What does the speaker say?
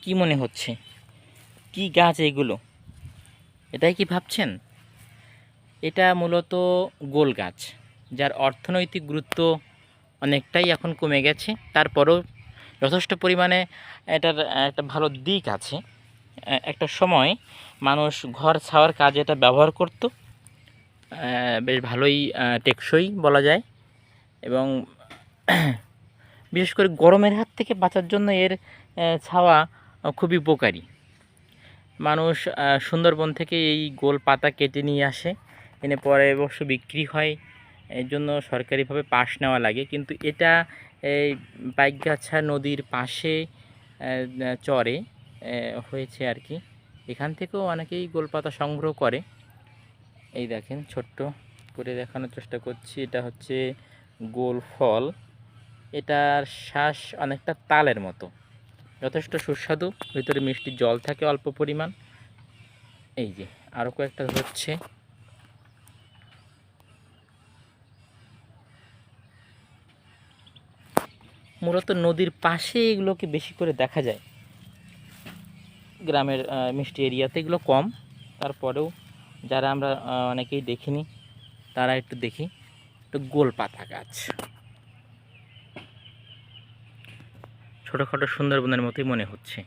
কি মনে হচ্ছে? কি গাছ এগুলো? এটাই কি ভাবছেন? এটা মূলত গোল গাছ, যার অর্থনৈতিক গুরুত্ব অনেকটাই এখন কমে গেছে। তারপরেও যথেষ্ট পরিমাণে এটার একটা ভালো দিক আছে। একটা সময় মানুষ ঘর ছাওয়ার কাজে এটা ব্যবহার করত। বেশ ভালোই টেকসই বলা যায়, এবং বিশেষ করে গরমের হাত থেকে বাঁচার জন্য এর ছাওয়া খুবই উপকারী। মানুষ সুন্দরবন থেকে এই গোল পাতা কেটে নিয়ে আসে, এনে পরে অবশ্য বিক্রি হয়। এর জন্য সরকারিভাবে পাস নেওয়া লাগে, কিন্তু এটা এই বাইকগাছা নদীর পাশে চরে হয়েছে আর কি। এখান থেকেও অনেকেই গোলপাতা সংগ্রহ করে। এই দেখেন, ছোট্ট করে দেখানোর চেষ্টা করছি। এটা হচ্ছে গোল ফল। এটার শ্বাস অনেকটা তালের মতো, যথেষ্ট সুস্বাদু। ভিতরে মিষ্টি জল থাকে অল্প পরিমাণ। এই যে আরও কয়েকটা হচ্ছে। মূলত নদীর পাশে এগুলোকে বেশি করে দেখা যায়। গ্রামের মিষ্টি এরিয়াতে এগুলো কম। তারপরেও যারা আমরা অনেকেই দেখিনি, তারা একটু দেখি। একটু গোল পাতা গাছ, ছোটোখাটো সুন্দরবনের মতোই মনে হচ্ছে।